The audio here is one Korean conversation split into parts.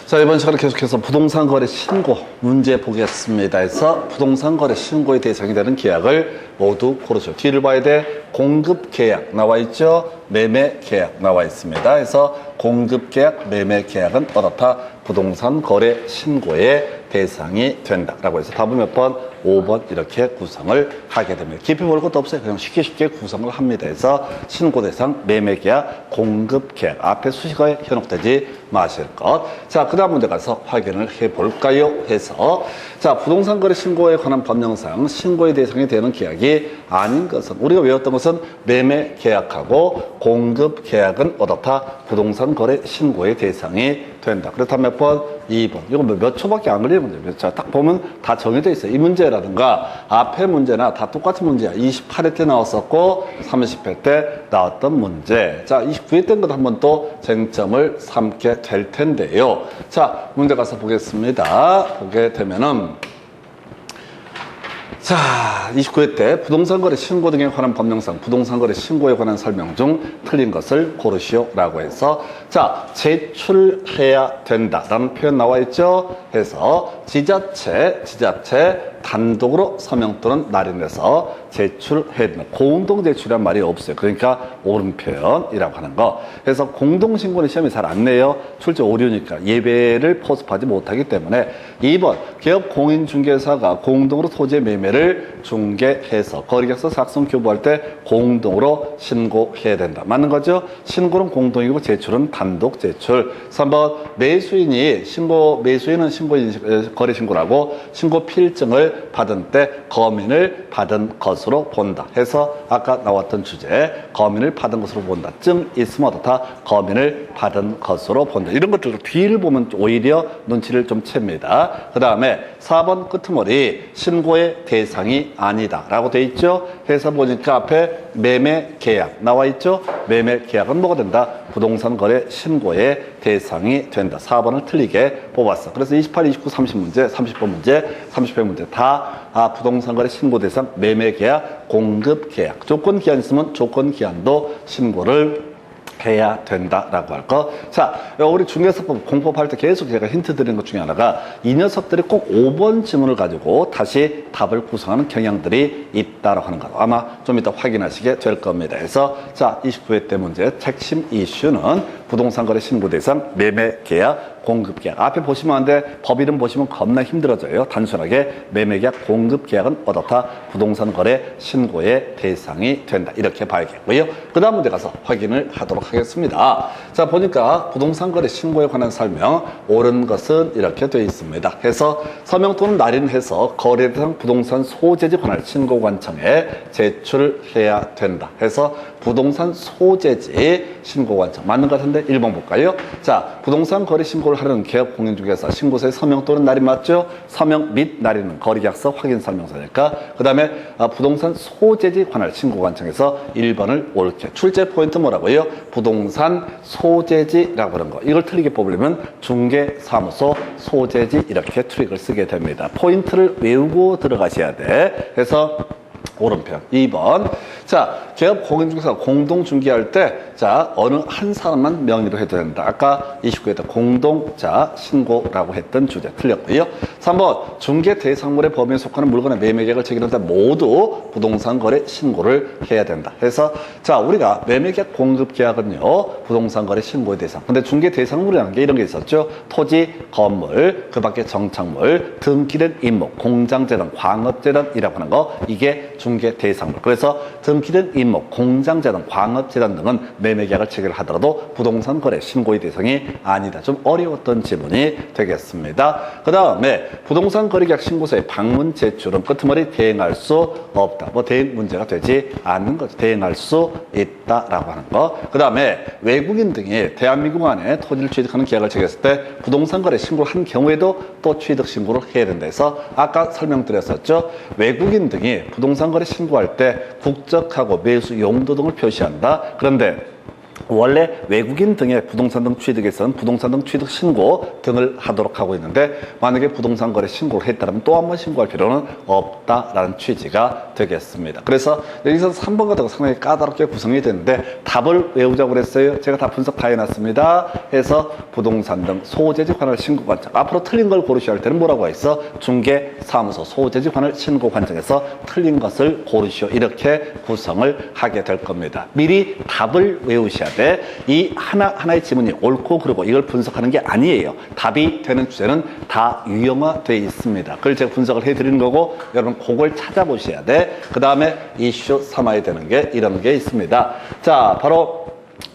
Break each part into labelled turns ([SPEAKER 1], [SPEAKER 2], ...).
[SPEAKER 1] 자, 이번 시간에 계속해서 부동산 거래 신고 문제 보겠습니다. 해서 부동산 거래 신고의 대상이 되는 계약을 모두 고르죠. 뒤를 봐야 돼. 공급 계약 나와 있죠. 매매 계약 나와 있습니다. 해서 공급 계약, 매매 계약은 어떻다? 부동산 거래 신고의 대상이 된다라고 해서 답은 몇 번? 5번 이렇게 구성을 하게 됩니다. 깊이 볼 것도 없어요. 그냥 쉽게 구성을 합니다. 해서 신고 대상, 매매 계약, 공급 계약 앞에 수식어에 현혹되지 마실 것. 자, 그 다음 문제 가서 확인을 해볼까요? 해서 자, 부동산 거래 신고에 관한 법령상 신고의 대상이 되는 계약이 아닌 것은 우리가 외웠던 것은 매매 계약하고 공급 계약은 어떻다? 부동산 거래 신고의 대상이 된다. 그렇다면 몇 번? 2번. 이거 몇 초밖에 안 걸리는 문제예요. 자, 딱 보면 다 정해져 있어요. 이 문제라든가 앞에 문제나 다 똑같은 문제야. 28회 때 나왔었고 30회 때 나왔던 문제. 자, 29회 때인 것 한번 또 쟁점을 삼게 될 텐데요. 자, 문제 가서 보겠습니다. 보게 되면은 자, 29회 때 부동산 거래 신고 등에 관한 법령상 부동산 거래 신고에 관한 설명 중 틀린 것을 고르시오라고 해서 자, 제출해야 된다라는 표현 나와 있죠. 해서 지자체 단독으로 서명 또는 날인해서 제출해야 된다. 공동 제출이란 말이 없어요. 그러니까 옳은 표현이라고 하는 거. 그래서 공동 신고는 시험에 잘 안 내요. 출제 오류니까 예배를 포섭하지 못하기 때문에 2번 기업 공인중개사가 공동으로 토지 매매를 중개해서 거래계약서 작성 교부할 때 공동으로 신고해야 된다. 맞는 거죠? 신고는 공동이고 제출은 단독 제출. 3번 매수인은 신고 거래 신고라고 신고 필증을 받은 때 검인을 받은 것으로 본다 해서 아까 나왔던 주제 검인을 받은 것으로 본다. 증 있으면 어떻다? 검인을 받은 것으로 본다. 이런 것들 뒤를 보면 오히려 눈치를 좀 챕니다. 그 다음에 4번 끄트머리 신고의 대상이 아니다 라고 돼 있죠. 해서 보니까 앞에 매매 계약 나와 있죠. 매매 계약은 뭐가 된다? 부동산 거래 신고의 대상이 된다. 4번을 틀리게 뽑았어. 그래서 28, 29, 30문제, 30번 문제, 30회 문제 다 부동산 거래 신고 대상, 매매 계약, 공급 계약. 조건 기한 있으면 조건 기한도 신고를 해야 된다라고 할 거. 자, 우리 중개사법 공법할 때 계속 제가 힌트 드리는 것 중에 하나가 이 녀석들이 꼭 5번 지문을 가지고 다시 답을 구성하는 경향들이 있다라고 하는 거. 아마 좀 이따 확인하시게 될 겁니다. 그래서 자, 29회 때 문제 핵심 이슈는 부동산 거래 신고 대상, 매매 계약, 공급 계약. 앞에 보시면 안 돼. 법 이름 보시면 겁나 힘들어져요. 단순하게 매매 계약, 공급 계약은 어떻다? 부동산 거래 신고의 대상이 된다. 이렇게 봐야겠고요. 그 다음 문제 가서 확인을 하도록 하겠습니다. 자, 보니까 부동산 거래 신고에 관한 설명 옳은 것은 이렇게 되어 있습니다. 해서 서명 또는 날인해서 거래 대상 부동산 소재지 관할 신고관청에 제출해야 된다. 해서 부동산 소재지 신고관청 맞는 것 같은데 1번 볼까요? 자, 부동산 거래 신고를 하려는 기업 공인중개사 신고서에 서명 또는 날인 맞죠? 서명 및 날인은 거래계약서 확인 설명서니까. 그 다음에 부동산 소재지 관할 신고관청에서 1번을 옳게. 출제 포인트 뭐라고요? 부동산 소재지라고 하는 거. 이걸 틀리게 뽑으려면 중개사무소 소재지 이렇게 트릭을 쓰게 됩니다. 포인트를 외우고 들어가셔야 돼. 그래서 오른편 2번. 자, 기업 공인중개사가 공동 중개할 때 자, 어느 한 사람만 명의로 해도 된다. 아까 29회에 공동자 신고라고 했던 주제 틀렸고요. 3번 중개 대상물의 범위에 속하는 물건의 매매 계약을 체결할 때 모두 부동산 거래 신고를 해야 된다. 그래서 자, 우리가 매매 계약, 공급 계약은요 부동산 거래 신고의 대상. 근데 중개 대상물이라는 게 이런 게 있었죠. 토지, 건물, 그 밖에 정착물, 등기된 임목, 공장재단, 광업재단이라고 하는 거 이게 중개 대상물. 그래서 등기된 임목, 공장재단, 광업재단 등은 매매계약을 체결하더라도 부동산 거래 신고의 대상이 아니다. 좀 어려웠던 지문이 되겠습니다. 그 다음에 부동산 거래계약 신고서의 방문 제출은 끄트머리 대행할 수 없다. 뭐 대행 문제가 되지 않는 거죠. 대행할 수 있다라고 하는 거. 그 다음에 외국인 등이 대한민국 안에 토지를 취득하는 계약을 체결했을 때 부동산 거래 신고를 한 경우에도 또 취득 신고를 해야 된다 해서 아까 설명드렸었죠. 외국인 등이 부동산 거래 신고할 때 국적하고 매수 용도 등을 표시한다. 그런데 원래 외국인 등의 부동산 등 취득에서는 부동산 등 취득 신고 등을 하도록 하고 있는데 만약에 부동산 거래 신고를 했다면 또 한 번 신고할 필요는 없다라는 취지가 되겠습니다. 그래서 여기서 3번 같은 거 상당히 까다롭게 구성이 되는데 답을 외우자고 그랬어요. 제가 다 분석 다 해놨습니다. 해서 부동산 등 소재지 관할 신고 관청. 앞으로 틀린 걸 고르셔야 할 때는 뭐라고 했어? 중개사무소 소재지 관할 신고 관청에서 틀린 것을 고르시오. 이렇게 구성을 하게 될 겁니다. 미리 답을 외우셔야 돼. 이 하나하나의 지문이 옳고 그르고 이걸 분석하는 게 아니에요. 답이 되는 주제는 다 유형화되어 있습니다. 그걸 제가 분석을 해드리는 거고 여러분 그걸 찾아보셔야 돼. 그 다음에 이슈 삼아야 되는 게 이런 게 있습니다. 자, 바로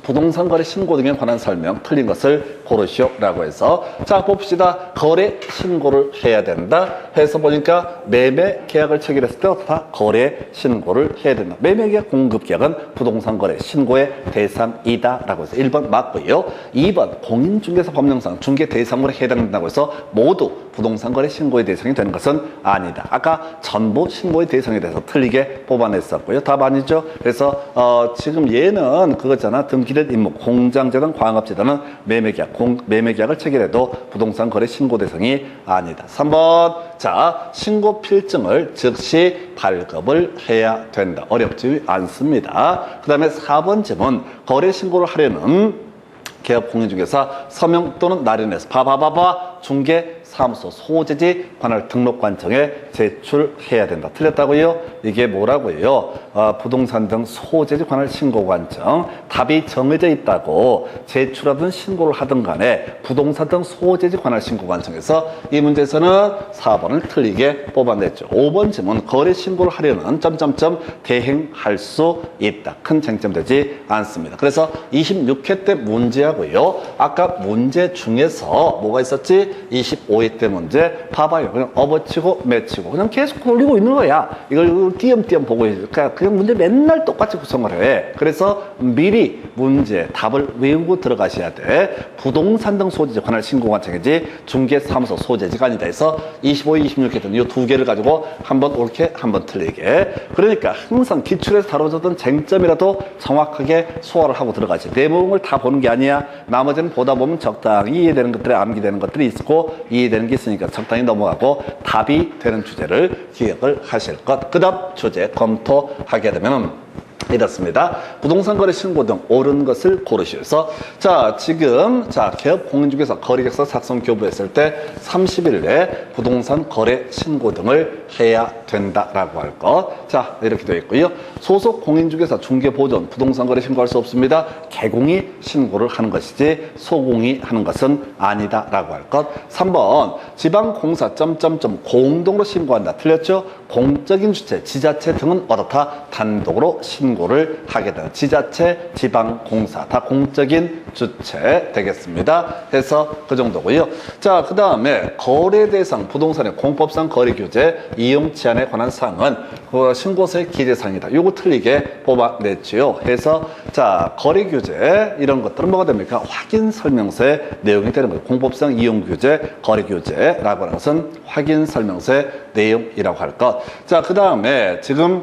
[SPEAKER 1] 부동산 거래 신고 등에 관한 설명 틀린 것을 고르시오라고 해서 자 봅시다. 거래 신고를 해야 된다 해서 보니까 매매 계약을 체결했을 때 다 거래 신고를 해야 된다. 매매 계약 공급 계약은 부동산 거래 신고의 대상이다 라고 해서 1번 맞고요. 2번 공인중개사 법령상 중개 대상으로 해당된다고 해서 모두 부동산 거래 신고의 대상이 되는 것은 아니다. 아까 전부 신고의 대상에 대해서 틀리게 뽑아냈었고요. 답 아니죠. 그래서 지금 얘는 그거잖아. 등기된 임무, 공장재단, 광업재단은 매매계약을 체결해도 부동산 거래 신고 대상이 아니다. 3번, 자, 신고 필증을 즉시 발급을 해야 된다. 어렵지 않습니다. 그 다음에 4번 질문, 거래 신고를 하려는 개업 공인중개사 서명 또는 날인해서 중개사무소 소재지 관할 등록관청에 제출해야 된다. 틀렸다고요? 이게 뭐라고요? 부동산 등 소재지 관할 신고관청. 답이 정해져 있다고 제출하든 신고를 하든 간에 부동산 등 소재지 관할 신고관청에서 이 문제에서는 4번을 틀리게 뽑아냈죠. 5번 질문, 거래 신고를 하려는 대행할 수 있다. 큰 쟁점되지 않습니다. 그래서 26회 때 문제하고요. 아까 문제 중에서 뭐가 있었지? 25회 때 문제 봐봐요. 그냥 업어치고 매치고 그냥 계속 돌리고 있는 거야. 이걸 띄엄띄엄 보고 있으니까 그냥 문제 맨날 똑같이 구성을 해. 그래서 미리 문제 답을 외우고 들어가셔야 돼. 부동산 등 소재지 관할 신고관청이지 중개사무소 소재지가 아니다 해서 25회, 26회 등 이 두 개를 가지고 한번 옳게 한번 틀리게. 그러니까 항상 기출에서 다뤄졌던 쟁점이라도 정확하게 소화를 하고 들어가지. 내용을 다 보는 게 아니야. 나머지는 보다 보면 적당히 이해되는 것들이 암기되는 것들이 있고 이해되는 게 있으니까 적당히 넘어가고 답이 되는 주제를 기억을 하실 것. 그 다음 주제 검토하게 되면 이렇습니다. 부동산 거래 신고 등 옳은 것을 고르시면서 자 지금 개업 공인중개사 거래계약서 작성 교부했을 때 30일 내에 부동산 거래 신고 등을 해야 된다라고 할 것. 자 이렇게 되어 있고요. 소속 공인중개사 중개보존 부동산 거래 신고할 수 없습니다. 개공이 신고를 하는 것이지 소공이 하는 것은 아니다라고 할 것. 3번 지방공사 공동으로 신고한다. 틀렸죠? 공적인 주체, 지자체 등은 어떻다? 단독으로 신고를 하게 되는 지자체, 지방공사 다 공적인 주체 되겠습니다. 해서 그 정도고요. 자, 그 다음에 거래 대상 부동산의 공법상 거래 규제 이용 제한에 관한 사항은 그 신고서의 기재사항이다. 요거 틀리게 뽑아냈지요. 해서 자 거래 규제 이런 것들은 뭐가 됩니까? 확인 설명서의 내용이 되는 거예요. 공법상 이용 규제, 거래 규제라고 하는 것은 확인 설명서의 내용이라고 할 것. 자, 그 다음에 지금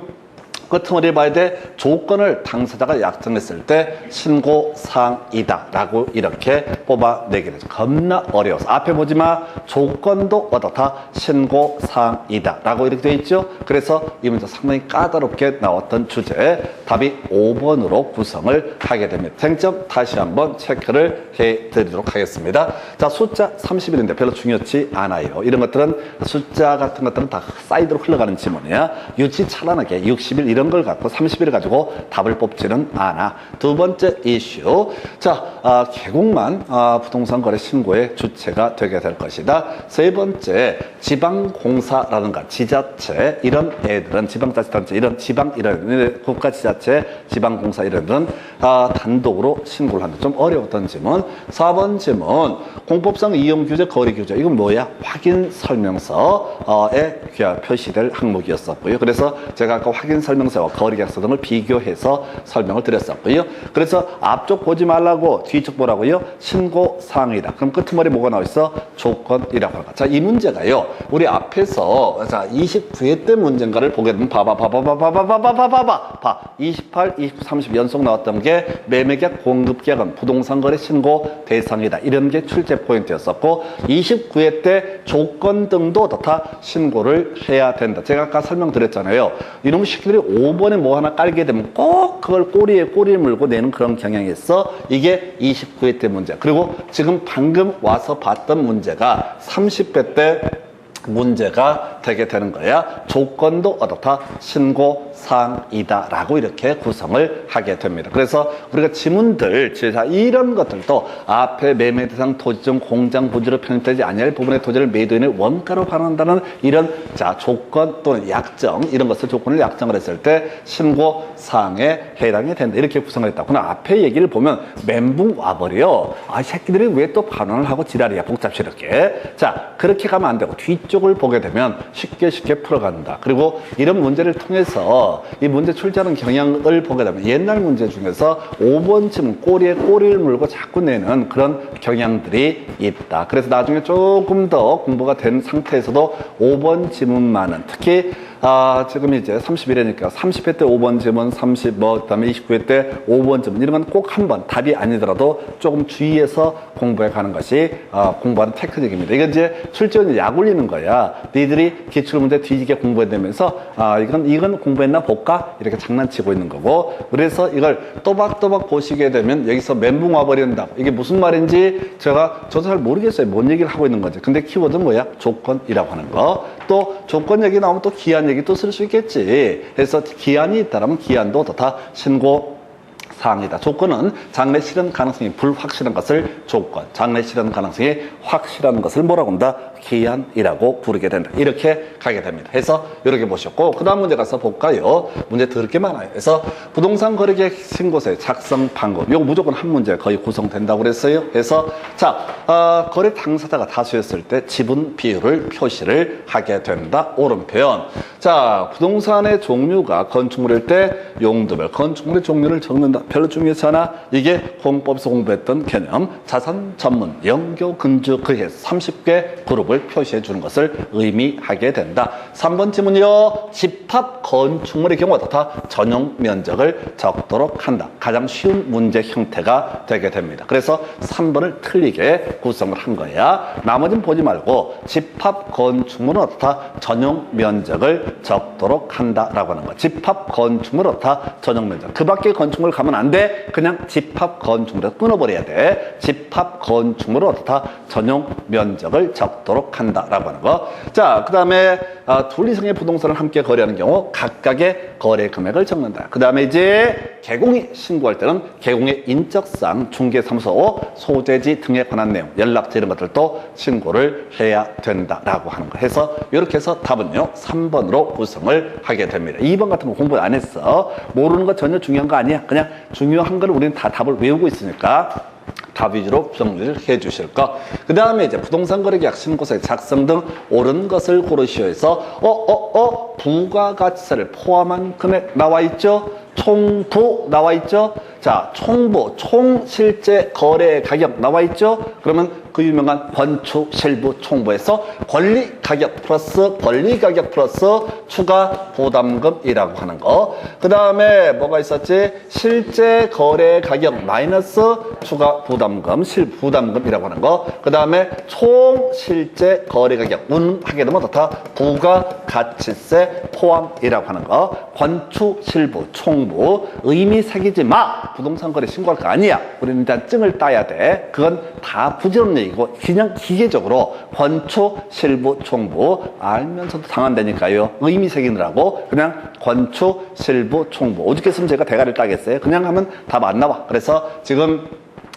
[SPEAKER 1] 끝머리에 봐야 돼. 조건을 당사자가 약정했을 때 신고사항이다 라고 이렇게 뽑아내게 되죠. 겁나 어려워서 앞에 보지마. 조건도 어떻다? 신고사항이다 라고 이렇게 되어 있죠. 그래서 이 문제 상당히 까다롭게 나왔던 주제 답이 5번으로 구성을 하게 됩니다. 쟁점 다시 한번 체크를 해드리도록 하겠습니다. 자, 숫자 30일인데 별로 중요치 않아요. 이런 것들은 숫자 같은 것들은 다 사이드로 흘러가는 지문이야. 유치찬란하게 60일 이런 걸 갖고 30일 가지고 답을 뽑지는 않아. 두 번째 이슈. 자, 개공만 부동산 거래 신고의 주체가 되게 될 것이다. 세 번째, 지방공사라든가 지자체 이런 애들은 지방자치단체 이런 이런 국가지자체, 지방공사 이런 애들은 단독으로 신고를 한다. 좀 어려웠던 질문. 4번 질문. 공법상 이용규제, 거래규제 이건 뭐야? 확인 설명서에 표시될 항목이었었고요. 그래서 제가 아까 확인 설명 증서와 거래계약서 등을 비교해서 설명을 드렸었고요. 그래서 앞쪽 보지 말라고 뒤쪽 보라고요. 신고사항이다. 그럼 끄트머리 뭐가 나와 있어? 조건이라고 하는 거. 자, 이 문제가요. 우리 앞에서 자 29회 때 문제인가를 보게 되면 봐. 28, 29, 30 연속 나왔던 게 매매계약, 공급계약은 부동산 거래 신고 대상이다. 이런 게 출제 포인트였었고 29회 때 조건 등도 다 신고를 해야 된다. 제가 아까 설명드렸잖아요. 이놈의 시키들이 5번에 뭐 하나 깔게 되면 꼭 그걸 꼬리에 꼬리를 물고 내는 그런 경향이 있어. 이게 29회 때 문제. 그리고 지금 방금 와서 봤던 문제가 30회 때 문제가 되게 되는 거야. 조건도 어떻다? 신고사항이다 라고 이렇게 구성을 하게 됩니다. 그래서 우리가 지문들, 자 이런 것들도 앞에 매매대상 토지중 공장 부지로 편입되지 아니할 부분의 토지를 매도인의 원가로 반환한다는 이런 자 조건 또는 약정, 이런 것을 조건을 약정을 했을 때 신고사항에 해당이 된다. 이렇게 구성을 했다. 그러나 앞에 얘기를 보면 멘붕 와버려. 아, 이 새끼들이 왜 또 반환을 하고 지랄이야, 복잡스럽게. 자, 그렇게 가면 안 되고 뒤쪽을 보게 되면 쉽게 풀어간다. 그리고 이런 문제를 통해서 이 문제 출제하는 경향을 보게 되면 옛날 문제 중에서 5번 지문 꼬리에 꼬리를 물고 자꾸 내는 그런 경향들이 있다. 그래서 나중에 조금 더 공부가 된 상태에서도 5번 지문만은 특히 지금 이제 31회니까 30회 때 5번 지문, 그다음에 29회 때 5번 지문 이런 건 꼭 한 번 답이 아니더라도 조금 주의해서 공부해 가는 것이 공부하는 테크닉입니다. 이건 이제 출제원이 약 올리는 거야. 니들이 기출문제 뒤지게 공부해내면서 이건 공부했나 볼까? 이렇게 장난치고 있는 거고. 그래서 이걸 또박또박 보시게 되면 여기서 멘붕 와버린다. 이게 무슨 말인지 저도 잘 모르겠어요. 뭔 얘기를 하고 있는 건지. 근데 키워드는 뭐야? 조건이라고 하는 거. 또 조건 얘기 나오면 또 기한 얘기 또 쓸 수 있겠지. 그래서 기한이 있다면 기한도 다 신고 사항이다. 조건은 장래 실현 가능성이 불확실한 것을 조건, 장래 실현 가능성이 확실한 것을 뭐라고 한다? 기한이라고 부르게 된다. 이렇게 가게 됩니다. 해서 이렇게 보셨고 그 다음 문제 가서 볼까요? 문제 들을 게 많아요. 그래서 부동산 거래계약 신고서의 작성 방법, 이거 무조건 한 문제 거의 구성된다고 그랬어요. 그래서 자 거래 당사자가 다수였을 때 지분 비율을 표시를 하게 된다. 옳은 표현. 자, 부동산의 종류가 건축물일 때 용도별 건축물의 종류를 적는다. 별로 중요하지 않아. 이게 공법에서 공부했던 개념. 자산 전문 영교 근주 그해서 30개 그룹을 표시해 주는 것을 의미하게 된다. 3번 지문이요. 집합 건축물의 경우 다 전용 면적을 적도록 한다. 가장 쉬운 문제 형태가 되게 됩니다. 그래서 3번을 틀리게 구성을 한 거야. 나머지는 보지 말고 집합 건축물은 어떻다? 전용 면적을 적도록 한다라고 하는 거. 집합 건축물은 어떻다? 전용 면적. 그 밖에 건축물 가면 안 돼. 그냥 집합 건축물에서 끊어버려야 돼. 집합 건축물은 어떻다? 전용 면적을 적도록 한다라고 하는 거. 자, 그 다음에 둘 이상의 부동산을 함께 거래하는 경우 각각의 거래 금액을 적는다. 그 다음에 이제 개공이 신고할 때는 개공의 인적사항, 중개사무소, 소재지 등에 관한 내용, 연락처 이런 것들도 신고를 해야 된다라고 하는 거 해서 이렇게 해서 답은요 3번으로 구성을 하게 됩니다. 2번 같은 거 공부 안 했어. 모르는 거 전혀 중요한 거 아니야. 그냥 중요한 거는 우리는 다 답을 외우고 있으니까 답 위주로 정리를 해 주실 거. 그 다음에 이제 부동산 거래계약 신고서의 작성 등 옳은 것을 고르시오 해서 부가가치세를 포함한 금액 나와 있죠. 총부 나와 있죠. 자, 총부, 총 실제 거래 가격 나와 있죠. 그러면 그 유명한 권축 실부 총부에서 권리 가격 플러스 권리 가격 플러스 추가 부담금이라고 하는 거. 그 다음에 뭐가 있었지? 실제 거래 가격 마이너스 추가 부담금, 실부담금이라고 하는 거. 그 다음에 총 실제 거래 가격 운하게 되면 어떻다? 부가가치세 포함이라고 하는 거. 권축 실부 총부 의미 새기지 마. 부동산 거래 신고할 거 아니야. 우리는 일단 증을 따야 돼. 그건 다 부질없는 얘기고 그냥 기계적으로 권초, 실부, 총부 알면서도 당한다니까요. 의미 새기느라고 그냥 권초, 실부, 총부 오죽했으면 제가 대가리를 따겠어요. 그냥 하면 답 안 나와. 그래서 지금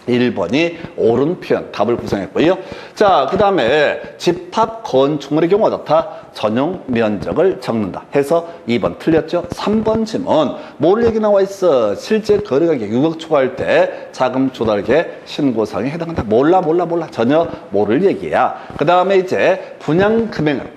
[SPEAKER 1] 1번이 옳은 표현, 답을 구성했고요. 자, 그 다음에 집합 건축물의 경우 어떻다? 전용 면적을 적는다 해서 2번 틀렸죠. 3번 지문 뭘 얘기 나와 있어? 실제 거래가격 6억 초과할 때 자금 조달계 신고사항에 해당한다. 몰라 전혀 모를 얘기야. 그 다음에 이제 분양 금액을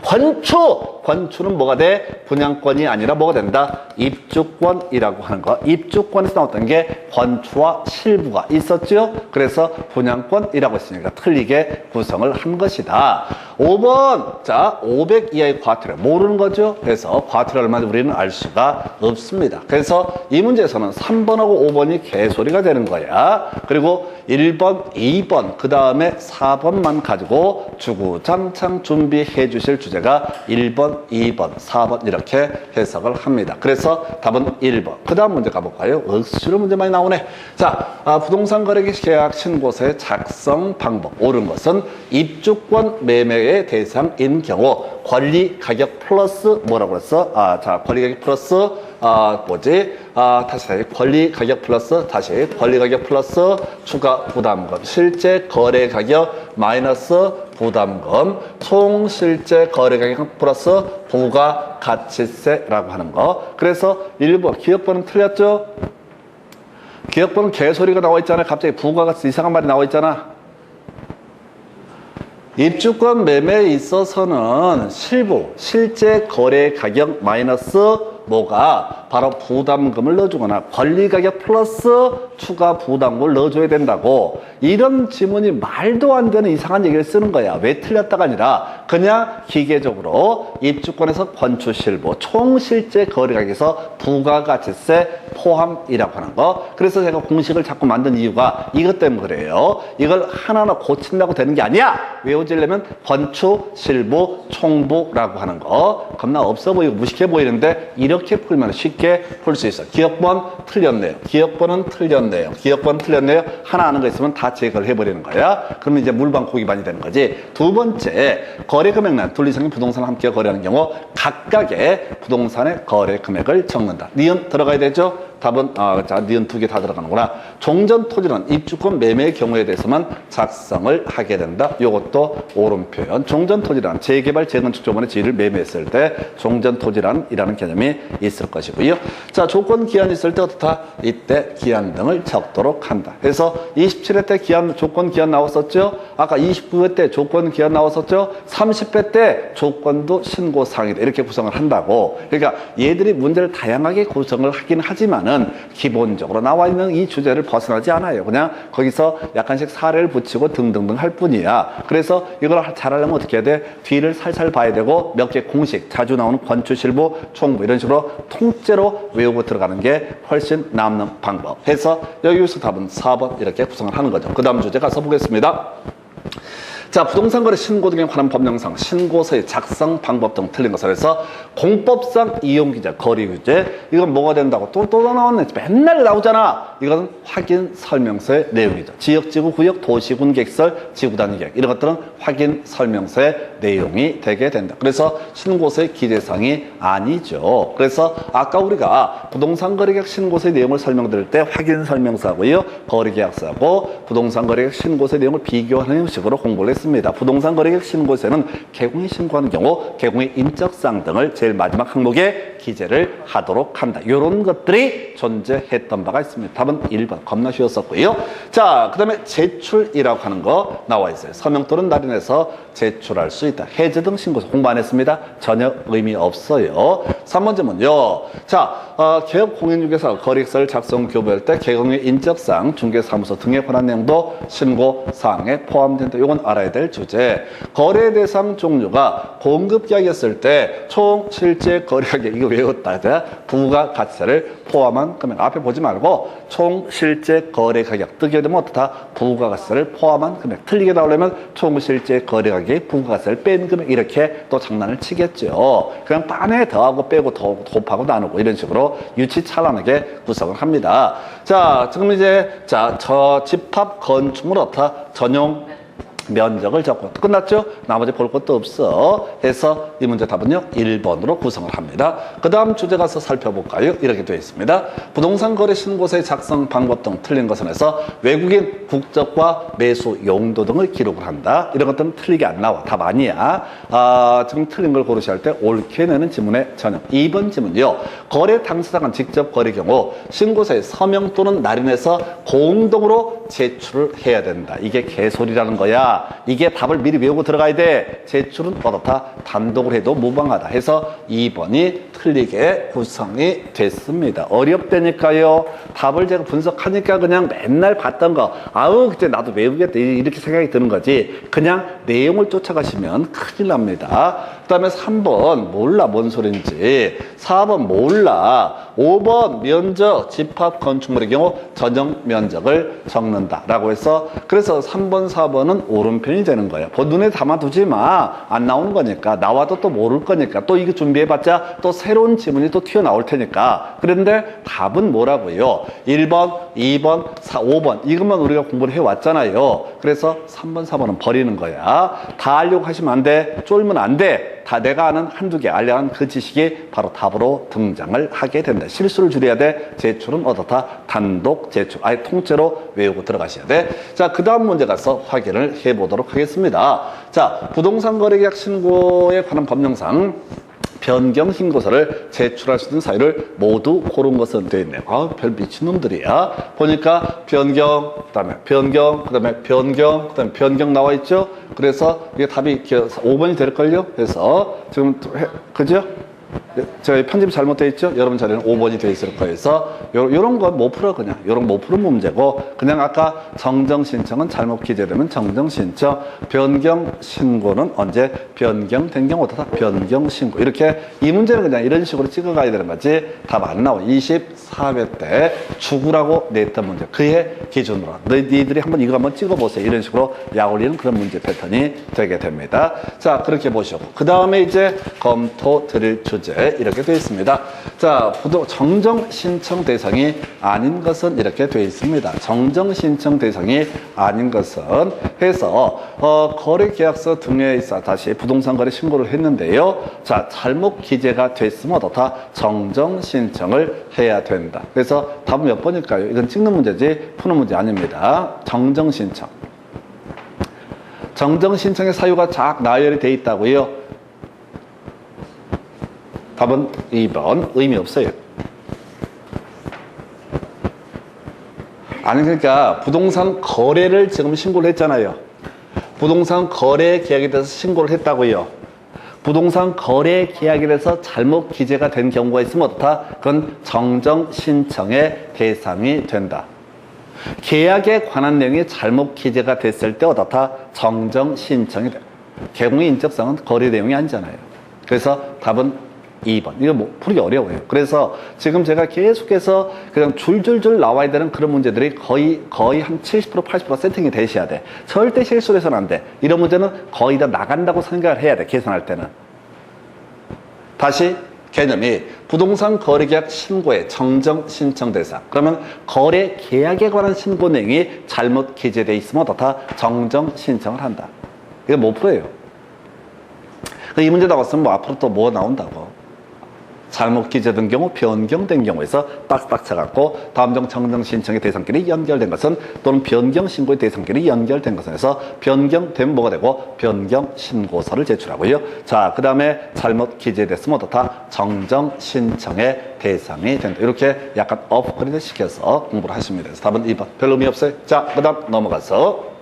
[SPEAKER 1] 관추는 뭐가 돼? 분양권이 아니라 뭐가 된다? 입주권이라고 하는 거. 입주권에서 나왔던 게 관추와 실부가 있었죠. 그래서 분양권이라고 했으니까 틀리게 구성을 한 것이다. 5번 자 500 이하의 과태료 모르는 거죠. 그래서 과태료 얼마인지 우리는 알 수가 없습니다. 그래서 이 문제에서는 3번하고 5번이 개소리가 되는 거야. 그리고 1번, 2번, 그 다음에 4번만 가지고 주구장창 준비해 주실 주제가 1번, 2번, 4번 이렇게 해석을 합니다. 그래서 답은 1번. 그 다음 문제 가볼까요? 억수로 문제 많이 나오네. 자, 부동산 거래 계약 신고서의 작성 방법. 옳은 것은 입주권 매매의 대상인 경우 권리 가격 플러스 뭐라고 그랬어? 자, 권리 가격 플러스 다시 권리 가격 플러스 권리 가격 플러스 추가 부담금 실제 거래 가격 마이너스 부담금 총 실제 거래 가격 플러스 부가 가치세라고 하는 거. 그래서 1번 기억번은 틀렸죠? 기억번은 개소리가 나와 있잖아요. 갑자기 부가 가치 이상한 말이 나와 있잖아. 입주권 매매에 있어서는 실제 거래 가격 마이너스 뭐가 바로 부담금을 넣어주거나 권리가격 플러스 추가 부담금을 넣어줘야 된다고. 이런 지문이 말도 안 되는 이상한 얘기를 쓰는 거야. 왜 틀렸다가 아니라 그냥 기계적으로 입주권에서 건축실부 총 실제 거래가격에서 부가가치세 포함이라고 하는 거. 그래서 제가 공식을 자꾸 만든 이유가 이것 때문에 그래요. 이걸 하나하나 고친다고 되는 게 아니야. 외워지려면 건축실부 총부라고 하는 거. 겁나 없어 보이고 무식해 보이는데 이렇게 풀면 쉽게 풀 수 있어. 기억번 틀렸네요. 기억번은 틀렸네요. 기억번 틀렸네요. 하나 아는 거 있으면 다 제거를 해버리는 거야. 그러면 이제 물방 고기반이 되는 거지. 두 번째, 거래 금액란 둘 이상의 부동산을 함께 거래하는 경우 각각의 부동산의 거래 금액을 적는다. 니은 들어가야 되죠? 답은 니은 두 개 다 들어가는구나. 종전 토지는 입주권 매매의 경우에 대해서만 작성을 하게 된다. 이것도 옳은 표현. 종전 토지란 재개발 재건축 조건의 지위를 매매했을 때 종전 토지란이라는 개념이 있을 것이고요. 자, 조건 기한이 있을 때 어떻다? 이때 기한 등을 적도록 한다. 그래서 27회 때 조건 기한 나왔었죠? 아까 29회 때 조건 기한 나왔었죠? 30회 때 조건도 신고사항이다. 이렇게 구성을 한다고. 그러니까 얘들이 문제를 다양하게 구성을 하긴 하지만은 기본적으로 나와 있는 이 주제를 벗어나지 않아요. 그냥 거기서 약간씩 사례를 붙이고 등등등 할 뿐이야. 그래서 이걸 잘하려면 어떻게 해야 돼? 뒤를 살살 봐야 되고 몇 개 공식, 자주 나오는 건축실부, 총부 이런 식으로 통째로 외우고 들어가는 게 훨씬 남는 방법. 해서 여기서 답은 4번 이렇게 구성을 하는 거죠. 그 다음 주제 가서 보겠습니다. 자, 부동산거래 신고 등에 관한 법령상 신고서의 작성 방법 등 틀린 것을 해서 공법상 이용규제, 거래규제 이건 뭐가 된다고 또 나왔네. 맨날 나오잖아. 이건 확인 설명서의 내용이죠. 지역지구, 구역, 도시군 객설, 지구단위 계획 이런 것들은 확인 설명서의 내용이 되게 된다. 그래서 신고서의 기재사항이 아니죠. 그래서 아까 우리가 부동산거래계약 신고서의 내용을 설명드릴 때 확인 설명서하고요, 거래계약서하고 부동산거래계약 신고서의 내용을 비교하는 식으로 공부를 했습니다. 부동산 거래계약 신고서에는 개공이 신고하는 경우 개공의 인적사항 등을 제일 마지막 항목에 기재를 하도록 한다. 이런 것들이 존재했던 바가 있습니다. 답은 1번. 겁나 쉬웠었고요. 자, 그 다음에 제출이라고 하는 거 나와 있어요. 서명 또는 날인해서 제출할 수 있다. 해제 등 신고서 공부 안 했습니다. 전혀 의미 없어요. 3번 질문요. 자, 개업 공인중개사 거래계약서를 작성 교부할 때 개공의 인적사항, 중개사무소 등에 관한 내용도 신고사항에 포함된다. 이건 알아야 될 주제. 거래 대상 종류가 공급계약이었을 때 총 실제 거래가격 이거 외웠다. 부가가치세를 포함한 금액. 앞에 보지 말고 총 실제 거래가격 뜨게 되면 어떻다? 부가가치세를 포함한 금액. 틀리게 나오려면 총 실제 거래가격의 부가가치세를 뺀 금액 이렇게 또 장난을 치겠죠. 그냥 딴에 더하고 빼고 더 곱하고 나누고 이런 식으로 유치찬란하게 구성을 합니다. 자, 지금 이제 저 집합 건축물 어떻다? 전용 면적을 적고 끝났죠? 나머지 볼 것도 없어 해서 이 문제 답은요 1번으로 구성을 합니다. 그 다음 주제 가서 살펴볼까요? 이렇게 되어 있습니다. 부동산 거래 신고서의 작성 방법 등 틀린 것은 해서 외국인 국적과 매수 용도 등을 기록을 한다. 이런 것들은 틀리게 안 나와. 답 아니야. 지금 틀린 걸 고르셔야 할 때 옳게 내는 지문의 전형. 2번 지문요. 거래 당사자가 직접 거래 경우 신고서에 서명 또는 날인해서 공동으로 제출을 해야 된다. 이게 개소리라는 거야. 이게 답을 미리 외우고 들어가야 돼. 제출은 어떻다? 단독으로 해도 무방하다. 해서 2번이 틀리게 구성이 됐습니다. 어렵다니까요. 답을 제가 분석하니까 그냥 맨날 봤던 거 아우 그때 나도 외우겠다 이렇게 생각이 드는 거지. 그냥 내용을 쫓아가시면 큰일 납니다. 그 다음에 3번 몰라 뭔 소린지, 4번 몰라, 5번 면적 집합 건축물의 경우 전용 면적을 적는다 라고 해서 그래서 3번 4번은 오른편이 되는 거예요. 눈에 담아두지 마. 안 나오는 거니까. 나와도 또 모를 거니까. 또 이거 준비해봤자 또 새로운 지문이 또 튀어나올 테니까. 그런데 답은 뭐라고요? 1번, 2번, 4, 5번 이것만 우리가 공부를 해왔잖아요. 그래서 3번 4번은 버리는 거야. 다 알려고 하시면 안 돼. 쫄면 안 돼. 다 내가 아는 한두 개 알려는 그 지식이 바로 답으로 등장을 하게 된다. 실수를 줄여야 돼. 제출은 어떻다? 단독 제출. 아예 통째로 외우고 들어가셔야 돼. 자, 그 다음 문제 가서 확인을 해보도록 하겠습니다. 자, 부동산 거래계약 신고에 관한 법령상 변경 신고서를 제출할 수 있는 사유를 모두 고른 것은 되어 있네요. 별 미친놈들이야. 보니까 변경, 그다음에 변경, 그다음에 변경, 그다음에 변경 나와 있죠. 그래서 이게 답이 5번이 될걸요. 그래서 지금 그죠? 제가 편집이 잘못되어 있죠? 여러분 자리는 5번이 되어 있을 거예요. 그래서 요런 건 못 풀어 그냥. 요런 못 푸는 문제고 그냥 아까 정정신청은 잘못 기재되면 정정신청, 변경신고는 언제 변경된 경우 어떻다? 변경신고. 이렇게 이 문제는 그냥 이런 식으로 찍어가야 되는 거지 답 안 나와. 24회 때 죽으라고 냈던 문제. 그의 기준으로 너희들이 이거 한번 찍어보세요. 이런 식으로 약 올리는 그런 문제 패턴이 되게 됩니다. 자, 그렇게 보시고 그 다음에 이제 검토 드릴 주제 이렇게 되어 있습니다. 자, 정정 신청 대상이 아닌 것은 이렇게 되어 있습니다. 정정 신청 대상이 아닌 것은 해서 거래계약서 등에 있어 다시 부동산 거래 신고를 했는데요. 자, 잘못 기재가 됐으면 어떻다? 정정 신청을 해야 된다. 그래서 답은 몇 번일까요? 이건 찍는 문제지 푸는 문제 아닙니다. 정정 신청. 정정 신청의 사유가 쫙 나열이 돼 있다고요. 답은 2번. 의미 없어요. 아니 그러니까 부동산 거래를 지금 신고를 했잖아요. 부동산 거래 계약에 대해서 신고를 했다고요. 부동산 거래 계약에 대해서 잘못 기재가 된 경우가 있으면 어떻다? 그건 정정 신청의 대상이 된다. 계약에 관한 내용이 잘못 기재가 됐을 때 어떻다? 정정 신청이 된다. 개공의 인적사항은 거래 내용이 아니잖아요. 그래서 답은 2번. 이거 뭐 풀기 어려워요. 그래서 지금 제가 계속해서 그냥 줄줄줄 나와야 되는 그런 문제들이 거의 한 70% 80% 세팅이 되셔야 돼. 절대 실수를 해서는 안 돼. 이런 문제는 거의 다 나간다고 생각을 해야 돼. 계산할 때는. 다시 개념이 부동산 거래계약 신고의 정정 신청 대상. 그러면 거래 계약에 관한 신고 내용이 잘못 기재되어 있으면 어떻다? 정정 신청을 한다. 이거 못 풀어요. 이 문제 나왔으면 뭐 앞으로 또 뭐 나온다고. 잘못 기재된 경우, 변경된 경우에서 빡빡 쳐갖고 다음 정 정정 신청의 대상끼리 연결된 것은 또는 변경 신고의 대상끼리 연결된 것은 해서 변경되면 뭐가 되고 변경 신고서를 제출하고요. 자, 그 다음에 잘못 기재됐으면 어떻다? 정정 신청의 대상이 된다. 이렇게 약간 업그레이드 시켜서 공부를 하십니다. 그래서 답은 2번. 별 의미 없어요. 자, 그 다음 넘어가서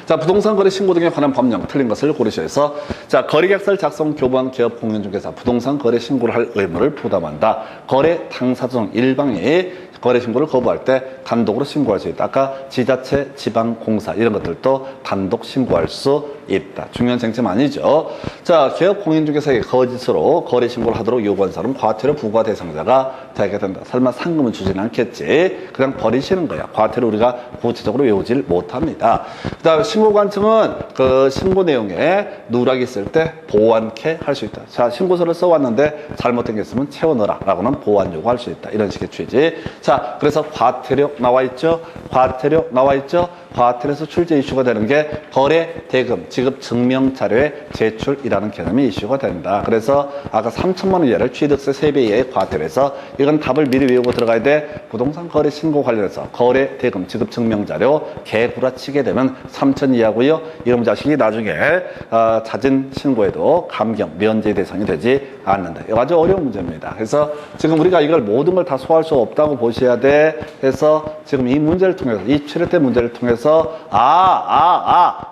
[SPEAKER 1] 자, 부동산 거래 신고 등에 관한 법령 틀린 것을 고르셔서 자, 거래계약서를 작성, 교부한 기업 공인중개사 부동산 거래 신고를 할 의무를 부담한다. 거래 당사자 중 일방이 거래 신고를 거부할 때 단독으로 신고할 수 있다. 아까 지자체, 지방공사 이런 것들도 단독 신고할 수 있다. 중요한 쟁점 아니죠. 자, 기업 공인중개사에게 거짓으로 거래 신고를 하도록 요구한 사람은 과태료 부과 대상자가 되게 된다. 설마 상금은 주지는 않겠지. 그냥 버리시는 거야. 과태료 우리가 구체적으로 외우질 못합니다. 그 다음에 신고관청은 그 신고 내용에 누락이 있을 때 보완케 할 수 있다. 자, 신고서를 써왔는데 잘못된 게 있으면 채워넣어라 라고는 보완 요구할 수 있다. 이런 식의 취지. 자, 그래서 과태료 나와 있죠. 과태료 나와 있죠. 과태료에서 출제 이슈가 되는 게 거래 대금 지급 증명 자료의 제출이라는 개념이 이슈가 된다. 그래서 아까 3천만 원 이하를 취득세 3배 이하의 과태료에서 이건 답을 미리 외우고 들어가야 돼. 부동산 거래 신고 관련해서 거래 대금 지급 증명 자료 개구라치게 되면 3천 이하고요. 이런 자식이 나중에 자진 신고에도 감경 면제 대상이 되지 않는다. 이거 아주 어려운 문제입니다. 그래서 지금 우리가 이걸 모든 걸 다 소화할 수 없다고 보셔야 돼. 해서 지금 이 문제를 통해서 이 7회 때 문제를 통해서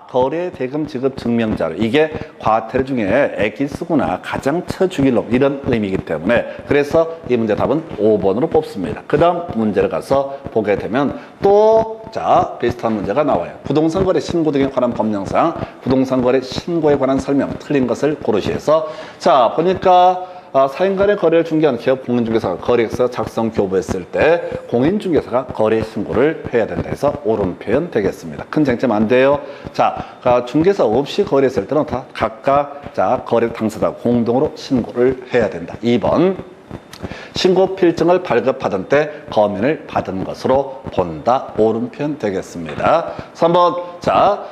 [SPEAKER 1] 거래 대금 지급 증명 자료 이게 과태료 중에 엑기스구나 가장 처주기록 이런 의미이기 때문에 그래서 이 문제 답은 5번으로 뽑습니다. 그 다음 문제를 가서 보게 되면 또 자 비슷한 문제가 나와요. 부동산 거래 신고 등에 관한 법령상 부동산 거래 신고에 관한 설명 틀린 것을 고르시해서 자 보니까 사인 간의 거래를 중개하는 기업 공인중개사가 거래계약서 작성 교부했을 때 공인중개사가 거래 신고를 해야 된다 해서 옳은 표현 되겠습니다. 큰 쟁점 안 돼요. 자, 중개사 없이 거래했을 때는 다 각각 자 거래 당사자 공동으로 신고를 해야 된다. 2번. 신고 필증을 발급하던 때 검인을 받은 것으로 본다. 옳은 표현 되겠습니다. 3번. 자,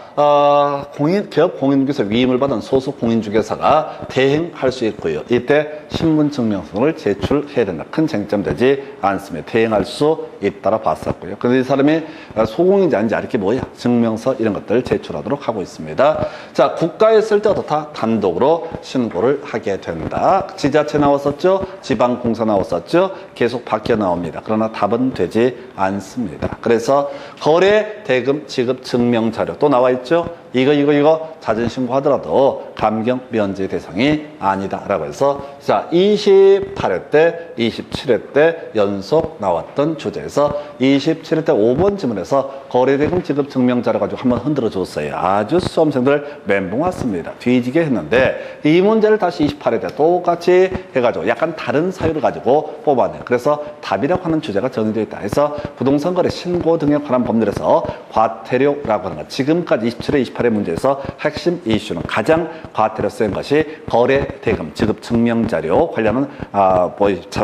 [SPEAKER 1] 기업 공인중개사 위임을 받은 소속 공인중개사가 대행할 수 있고요. 이때 신분증명서를 제출해야 된다. 큰 쟁점 되지 않습니다. 대행할 수 있다라 봤었고요. 그런데 이 사람이 소공인지 아닌지 알 게 뭐야? 증명서 이런 것들 제출하도록 하고 있습니다. 자, 국가에 있을 때 다 단독으로 신고를 하게 된다. 지자체 나왔었죠? 지방공사 나왔었죠? 계속 바뀌어 나옵니다. 그러나 답은 되지 않습니다. 그래서 거래 대금 지급 증명 자료 또 나와 있죠? 이거 자진 신고하더라도 감경 면제 대상이 아니다라고 해서 자 28회 때 27회 때 연속 나왔던 주제에서 27회 때 5번 지문에서 거래대금 지급 증명 자료 가지고 한번 흔들어 줬어요. 아주 수험생들 멘붕 왔습니다. 뒤지게 했는데 이 문제를 다시 28회 때 똑같이 해가지고 약간 다른 사유를 가지고 뽑아내요. 그래서 답이라고 하는 주제가 정해져 있다 해서 부동산 거래 신고 등에 관한 법률에서 과태료라고 하는 것 지금까지 27회 28회 문제에서 핵심 이슈는 가장 과태료 센 것이 거래 대금 지급 증명 자료 관련한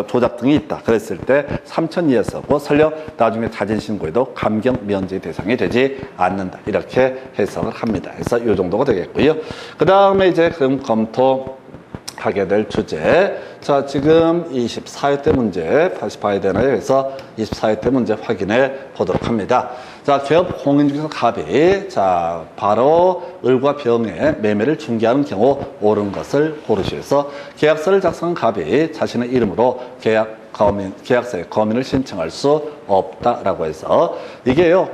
[SPEAKER 1] 조작 등이 있다. 그랬을 때 3천 이하였었고 설령 나중에 자진 신고에도 감경 면제 대상이 되지 않는다. 이렇게 해석을 합니다. 그래서 이 정도가 되겠고요. 그 다음에 이제 그럼 검토하게 될 주제. 자, 지금 24회 때 문제 다시 봐야 되나요? 그래서 24회 때 문제 확인해 보도록 합니다. 자, 기업 공인중개사 갑이 자 바로 을과 병의 매매를 중개하는 경우 옳은 것을 고르시면서 계약서를 작성한 갑이 자신의 이름으로 계약서에 검인을 신청할 수 없다라고 해서 이게요.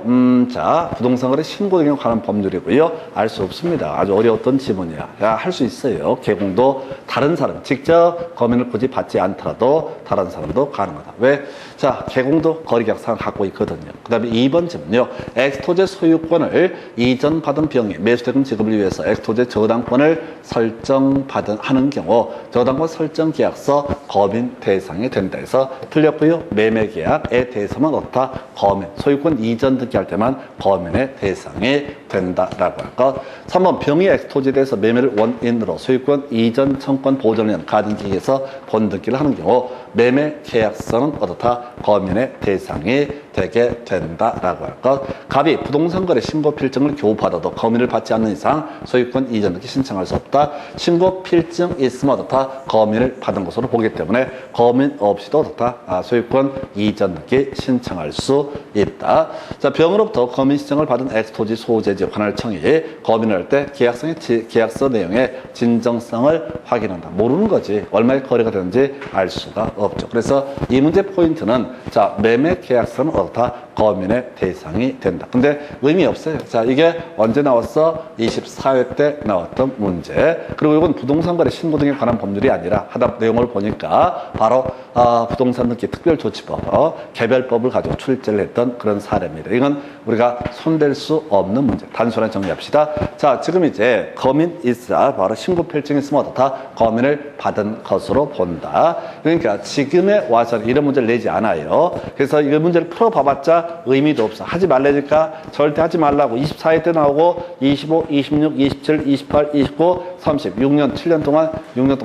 [SPEAKER 1] 자 부동산 거래 신고 등에 관한 법률이고요. 알 수 없습니다. 아주 어려웠던 지문이야. 할 수 있어요. 개공도 다른 사람 직접 검인을 굳이 받지 않더라도 다른 사람도 가능하다. 왜? 자 개공도 거래계약상 갖고 있거든요. 그 다음에 2번 지문요. 엑스토제 소유권을 이전받은 병이 매수대금 지급을 위해서 엑스토제 저당권을 하는 경우 저당권 설정 계약서 검인 대상이 된다 해서 틀렸고요. 매매계약에 대해서만 어떻다? 검인, 소유권 이전 등기 할 때만 검인의 대상이 된다라고 할 것. 3번 병이 엑스토제에 대해서 매매를 원인으로 소유권 이전 청권 보존을 위한 가등기에서 본등기를 하는 경우 매매 계약서는 어떻다? 검인의 대상이 되게 된다라고 할 것. 갑이 부동산 거래 신고 필증을 교부받아도 검인을 받지 않는 이상 소유권 이전 등기 신청할 수 없다. 신고 필증 있으면 어떻다? 검인을 받은 것으로 보기 때문에 검인 없이도 어떻다? 소유권 이전 등기 신청할 수 있다. 자, 병으로부터 검인 신청을 받은 엑스토지 소재지 관할 청이 검인을 할 때 계약서 내용의 진정성을 확인한다. 모르는 거지. 얼마의 거래가 되는지 알 수가 없죠. 그래서 이 문제 포인트는 자 매매 계약서는 어떻다? 검인의 대상이 된다. 근데 의미 없어요. 자 이게 언제 나왔어? 24회 때 나왔던 문제. 그리고 이건 부동산 거래 신고 등에 관한 법률이 아니라 하다 내용을 보니까 바로 부동산 등기 특별조치법 개별법을 가지고 출제를 했던 그런 사례입니다. 이건 우리가 손댈 수 없는 문제. 단순하게 정리합시다. 자 지금 이제 검인 있어 바로 신고 필증이 있으면 어떻다? 검인을 받은 것으로 본다. 그러니까 지금에 와서 이런 문제를 내지 않아요. 그래서 이 문제를 풀어봐봤자 의미도 없어. 하지 말라니까 절대 하지 말라고. 24회 때 나오고 25, 26, 27, 28, 29, 30 6년 7년 동안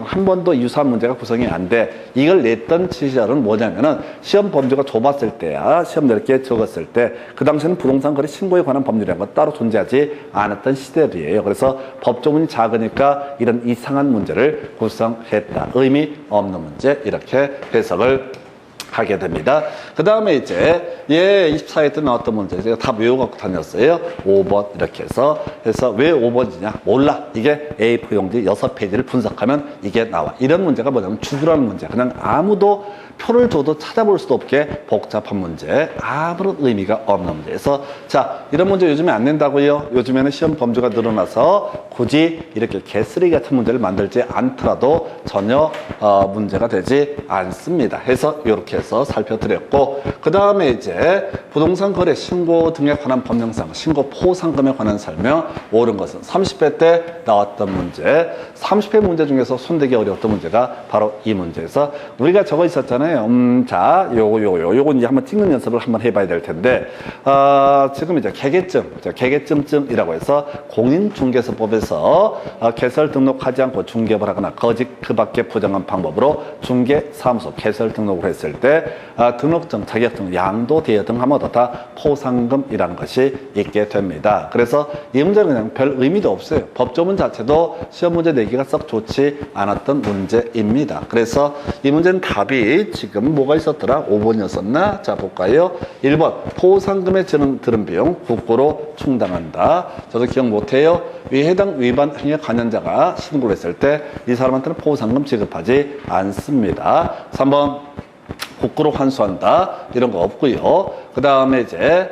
[SPEAKER 1] 한 번도 유사한 문제가 구성이 안 돼. 이걸 냈던 했던 시절은 뭐냐면은 시험 범주가 좁았을 때야, 시험 넓게 적었을 때, 그 당시에는 부동산 거래 신고에 관한 법률이라는 건 따로 존재하지 않았던 시대들이에요. 그래서 법조문이 작으니까 이런 이상한 문제를 구성했다. 의미 없는 문제, 이렇게 해석을 하게 됩니다. 그 다음에 이제 24회 때 나왔던 문제 제가 다 외워갖고 다녔어요. 5번 이렇게 해서 왜 5번이냐 몰라. 이게 A4 용지 6페이지를 분석하면 이게 나와. 이런 문제가 뭐냐면 주구라는 문제. 그냥 아무도 표를 줘도 찾아볼 수도 없게 복잡한 문제, 아무런 의미가 없는 문제에서 자, 이런 문제 요즘에 안 낸다고요. 요즘에는 시험 범주가 늘어나서 굳이 이렇게 개쓰레기 같은 문제를 만들지 않더라도 전혀 문제가 되지 않습니다. 해서 이렇게 해서 살펴드렸고, 그 다음에 이제 부동산 거래 신고 등에 관한 법령상, 신고 포상금에 관한 설명, 옳은 것은 30회 때 나왔던 문제, 30회 문제 중에서 손대기 어려웠던 문제가 바로 이 문제에서 우리가 적어 있었잖아요. 자, 요거 이제 한번 찍는 연습을 한번 해봐야 될 텐데, 지금 이제 개개점증이라고 해서 공인중개사법에서 개설 등록하지 않고 중개업을 하거나 거짓 그 밖에 부정한 방법으로 중개사무소 개설 등록을 했을 때 등록증, 자격증, 양도, 대여 등 하면 다 포상금이라는 것이 있게 됩니다. 그래서 이 문제는 그냥 별 의미도 없어요. 법조문 자체도 시험 문제 내기가 썩 좋지 않았던 문제입니다. 그래서 이 문제는 답이 지금 뭐가 있었더라? 5번이었었나? 자, 볼까요? 1번, 포상금에 들은 비용 국고로 충당한다. 저도 기억 못해요. 위 해당 위반 행위 관련자가 신고를 했을 때 이 사람한테는 포상금 지급하지 않습니다. 3번, 국고로 환수한다. 이런 거 없고요. 그 다음에 이제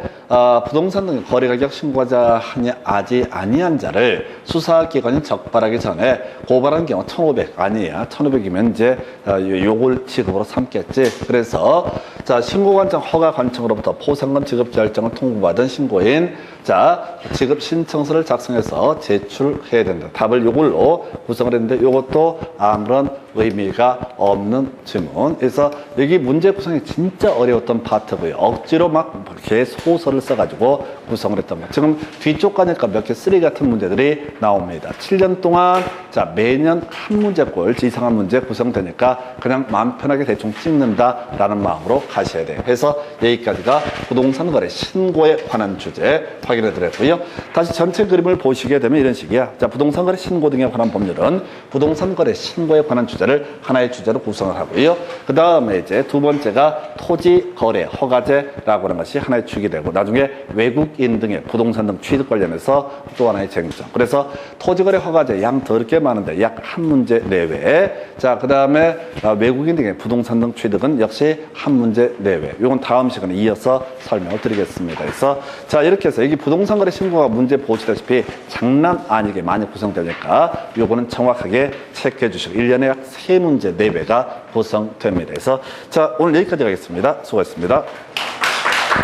[SPEAKER 1] 부동산 등 거래가격 신고하지 아니한 자를 수사기관이 적발하기 전에 고발한 경우 1,500 아니에요. 1,500이면 이제 요걸 지급으로 삼겠지. 그래서 자, 신고관청 허가관청으로부터 포상금 지급 결정을 통보받은 신고인, 자, 지급 신청서를 작성해서 제출해야 된다. 답을 요걸로 구성을 했는데 요것도 아무런 의미가 없는 질문. 그래서 여기 문제 구성이 진짜 어려웠던 파트고요. 억지로 막 이렇게 소설을 써가지고 구성을 했던 거. 지금 뒤쪽 가니까 몇 개 쓰레기 같은 문제들이 나옵니다. 7년 동안 자, 매년 한 문제꼴 이상한 문제 구성되니까 그냥 마음 편하게 대충 찍는다라는 마음으로 가셔야 돼요. 그래서 여기까지가 부동산 거래 신고에 관한 주제 확인해 드렸고요. 다시 전체 그림을 보시게 되면 이런 식이야. 자, 부동산 거래 신고 등에 관한 법률은 부동산 거래 신고에 관한 주제를 하나의 주제로 구성을 하고요. 그 다음에 이제 두 번째가 토지 거래 허가제라고 하는 것이 하나의 축이 되고, 나중에 외국인 등의 부동산 등 취득 관련해서 또 하나의 쟁점. 그래서 토지 거래 허가제 양 더럽게 많은데 약 한 문제 내외. 자, 그 다음에 외국인 등의 부동산 등 취득은 역시 한 문제 내외. 이건 다음 시간에 이어서 설명을 드리겠습니다. 그래서 자, 이렇게 해서 여기 부동산 거래 신고가 문제 보시다시피 장난 아니게 많이 구성되니까 요거는 정확하게 체크해 주시고 1년에 약 3문제 내외가 구성됩니다. 그래서 자, 오늘 여기까지 하겠습니다. 수고하셨습니다.